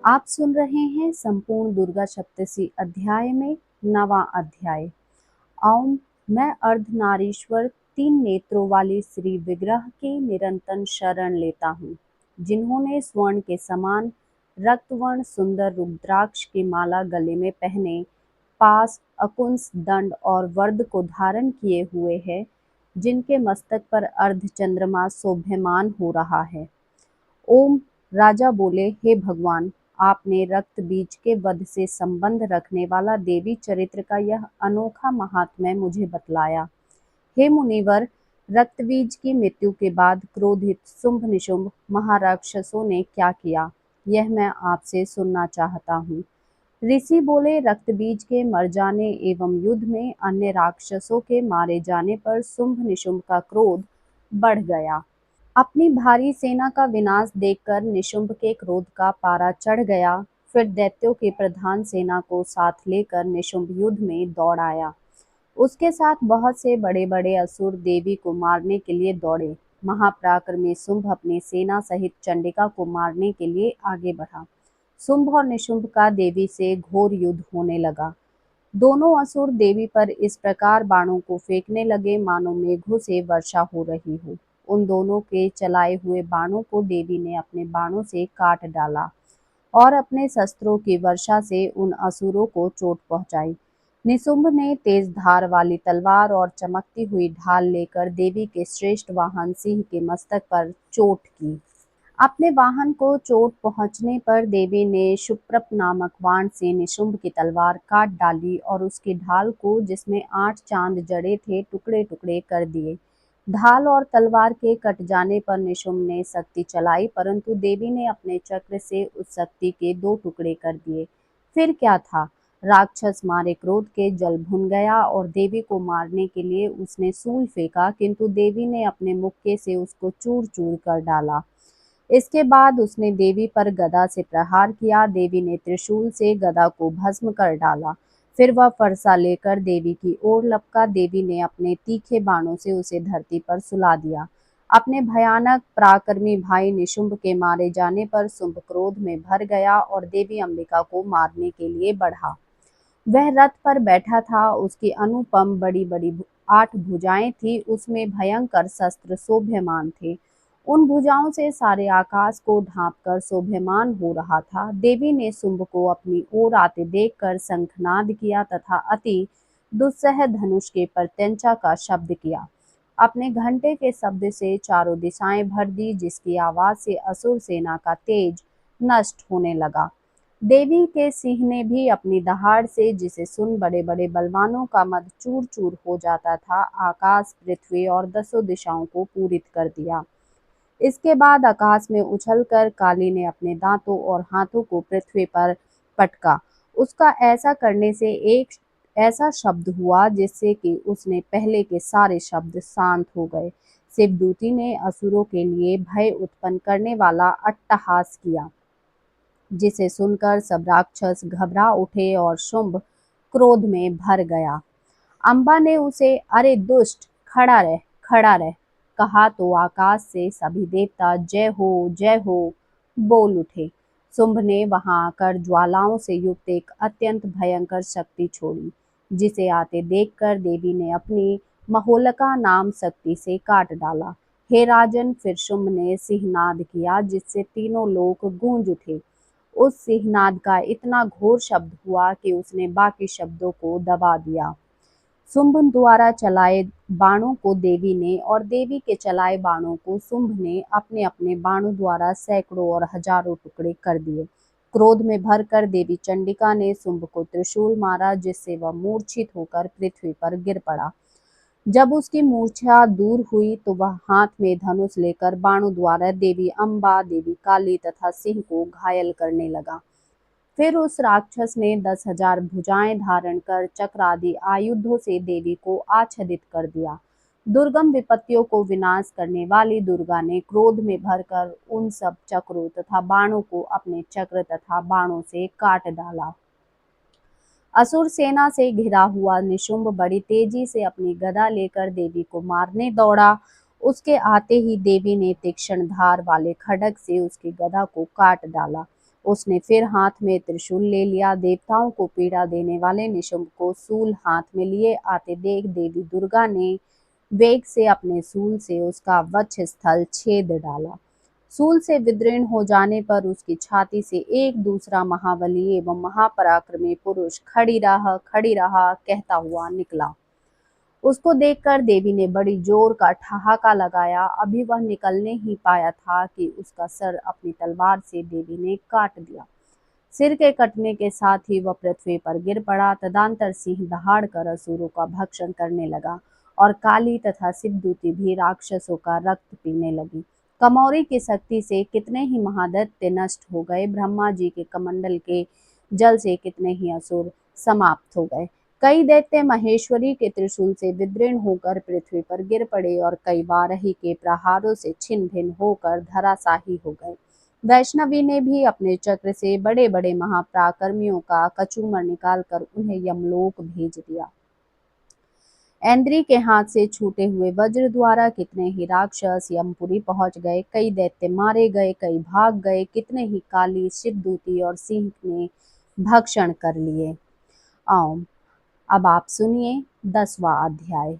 आप सुन रहे हैं संपूर्ण दुर्गा सप्तशी अध्याय में 9वां अध्याय। ओम। मैं अर्धनारीश्वर तीन नेत्रों वाले श्री विग्रह की निरंतर शरण लेता हूँ, जिन्होंने स्वर्ण के समान रक्तवर्ण सुंदर रुद्राक्ष की माला गले में पहने, पास अकुंस दंड और वर्द को धारण किए हुए है, जिनके मस्तक पर अर्ध चंद्रमा शोभ्यमान हो रहा है। ओम। राजा बोले, हे भगवान, आपने रक्त बीज के वध से संबंध रखने वाला देवी चरित्र का यह अनोखा महात्म्य मुझे बतलाया। हे मुनिवर, रक्तबीज की मृत्यु के बाद क्रोधित शुंभ निशुंभ महाराक्षसों ने क्या किया, यह मैं आपसे सुनना चाहता हूँ। ऋषि बोले, रक्तबीज के मर जाने एवं युद्ध में अन्य राक्षसों के मारे जाने पर शुंभ निशुंभ का क्रोध बढ़ गया। अपनी भारी सेना का विनाश देखकर निशुंभ के क्रोध का पारा चढ़ गया। फिर दैत्यों के प्रधान सेना को साथ लेकर निशुंभ युद्ध में दौड़ आया। उसके साथ बहुत से बड़े बड़े असुर देवी को मारने के लिए दौड़े। महापराक्रमी शुंभ अपनी सेना सहित चंडिका को मारने के लिए आगे बढ़ा। शुंभ और निशुंभ का देवी से घोर युद्ध होने लगा। दोनों असुर देवी पर इस प्रकार बाणों को फेंकने लगे मानो मेघों से वर्षा हो रही हो। उन दोनों के चलाए हुए बाणों को देवी ने अपने बाणों से काट डाला और अपने शस्त्रों की वर्षा से उन असुरों को चोट पहुंचाई। निशुंभ ने तेज धार वाली तलवार और चमकती हुई ढाल लेकर देवी के श्रेष्ठ वाहन सिंह के मस्तक पर चोट की। अपने वाहन को चोट पहुंचने पर देवी ने शुप्रप नामक बाण से निशुंभ की तलवार काट डाली और उसकी ढाल को, जिसमें 8 चांद जड़े थे, टुकड़े टुकड़े कर दिए। ढाल और तलवार के कट जाने पर निशुंभ ने शक्ति चलाई, परंतु देवी ने अपने चक्र से उस शक्ति के 2 टुकड़े कर दिए। फिर क्या था, राक्षस मारे क्रोध के जल भुन गया और देवी को मारने के लिए उसने शूल फेंका, किंतु देवी ने अपने मुक्के से उसको चूर चूर कर डाला। इसके बाद उसने देवी पर गदा से प्रहार किया। देवी ने त्रिशूल से गदा को भस्म कर डाला। फिर वह फरसा लेकर देवी की ओर लपका। देवी ने अपने तीखे बाणों से उसे धरती पर सुला दिया। अपने भयानक पराक्रमी भाई निशुंभ के मारे जाने पर शुंभ क्रोध में भर गया और देवी अंबिका को मारने के लिए बढ़ा। वह रथ पर बैठा था। उसकी अनुपम बड़ी बड़ी 8 भुजाएं थी, उसमें भयंकर शस्त्र शोभ्यमान थे। उन भुजाओं से सारे आकाश को ढांपकर शोभ्यमान हो रहा था। देवी ने शुंभ को अपनी ओर आते देखकर शंखनाद किया तथा अति दुस्सह धनुष के प्रत्यंचा का शब्द किया। अपने घंटे के शब्द से चारों दिशाएं भर दी, जिसकी आवाज से असुर सेना का तेज नष्ट होने लगा। देवी के सिंह ने भी अपनी दहाड़ से, जिसे सुन बड़े बड़े बलवानों का मद चूर चूर हो जाता था, आकाश, पृथ्वी और 10 दिशाओं को पूरित कर दिया। इसके बाद आकाश में उछलकर काली ने अपने दांतों और हाथों को पृथ्वी पर पटका। उसका ऐसा करने से एक ऐसा शब्द हुआ जिससे कि उसने पहले के सारे शब्द शांत हो गए। शिवदूती ने असुरों के लिए भय उत्पन्न करने वाला अट्टहास किया, जिसे सुनकर सब राक्षस घबरा उठे और शुंभ क्रोध में भर गया। अम्बा ने उसे, अरे दुष्ट, खड़ा रह कहा तो आकाश से सभी देवता जय हो बोल उठे। शुंभ ने वहां आकर ज्वालाओं से युक्त एक अत्यंत भयंकर शक्ति छोड़ी, जिसे आते देखकर देवी ने अपनी महोलका नाम शक्ति से काट डाला। हे राजन, फिर शुंभ ने सिंहनाद किया, जिससे तीनों लोक गूंज उठे। उस सिंहनाद का इतना घोर शब्द हुआ कि उसने बाकी शब्दों को दबा दिया। शुंभ द्वारा चलाए बाणों को देवी ने और देवी के चलाए बाणों को शुंभ ने अपने अपने बाणों द्वारा सैकड़ों और हजारों टुकड़े कर दिए। क्रोध में भरकर देवी चंडिका ने शुंभ को त्रिशूल मारा, जिससे वह मूर्छित होकर पृथ्वी पर गिर पड़ा। जब उसकी मूर्छा दूर हुई तो वह हाथ में धनुष लेकर बाणों द्वारा देवी अम्बा, देवी काली तथा सिंह को घायल करने लगा। फिर उस राक्षस ने 10,000 भुजाएं धारण कर चक्र आदि आयुधों से देवी को आच्छादित कर दिया। दुर्गम विपत्तियों को विनाश करने वाली दुर्गा ने क्रोध में भरकर उन सब चक्रों तथा बाणों को अपने चक्र तथा बाणों से काट डाला। असुर सेना से घिरा हुआ निशुंभ बड़ी तेजी से अपनी गदा लेकर देवी को मारने दौड़ा। उसके आते ही देवी ने तीक्ष्ण धार वाले खड्ग से उसकी गदा को काट डाला। उसने फिर हाथ में त्रिशूल ले लिया। देवताओं को पीड़ा देने वाले निशुंभ को शूल हाथ में लिए आते देख देवी दुर्गा ने वेग से अपने शूल से उसका वक्षस्थल छेद डाला। शूल से विदीर्ण हो जाने पर उसकी छाती से एक दूसरा महाबली एवं महापराक्रमी पुरुष खड़ी रहा कहता हुआ निकला। उसको देखकर देवी ने बड़ी जोर का ठहाका लगाया। अभी वह निकलने ही पाया था कि उसका सर अपनी तलवार से देवी ने काट दिया। सिर के कटने के साथ ही वह पृथ्वी पर गिर पड़ा। तदंतर सिंह दहाड़ कर असुरों का भक्षण करने लगा और काली तथा शिवदूती भी राक्षसों का रक्त पीने लगी। कमौरी की शक्ति से कितने ही महादैत्य नष्ट हो गए। ब्रह्मा जी के कमंडल के जल से कितने ही असुर समाप्त हो गए। कई दैत्य महेश्वरी के त्रिशूल से विदीर्ण होकर पृथ्वी पर गिर पड़े और कई बारही के प्रहारों से छिन्न भिन्न होकर धराशाही हो गए। वैष्णवी ने भी अपने चक्र से बड़े बड़े महापराक्रमियों का कचूमर निकालकर उन्हें यमलोक भेज दिया। ऐन्द्री के हाथ से छूटे हुए वज्र द्वारा कितने ही राक्षस यमपुरी पहुंच गए। कई दैत्य मारे गए, कई भाग गए, कितने ही काली शिवदूती और सिंह ने भक्षण कर लिए। ओम। अब आप सुनिए 10वां अध्याय।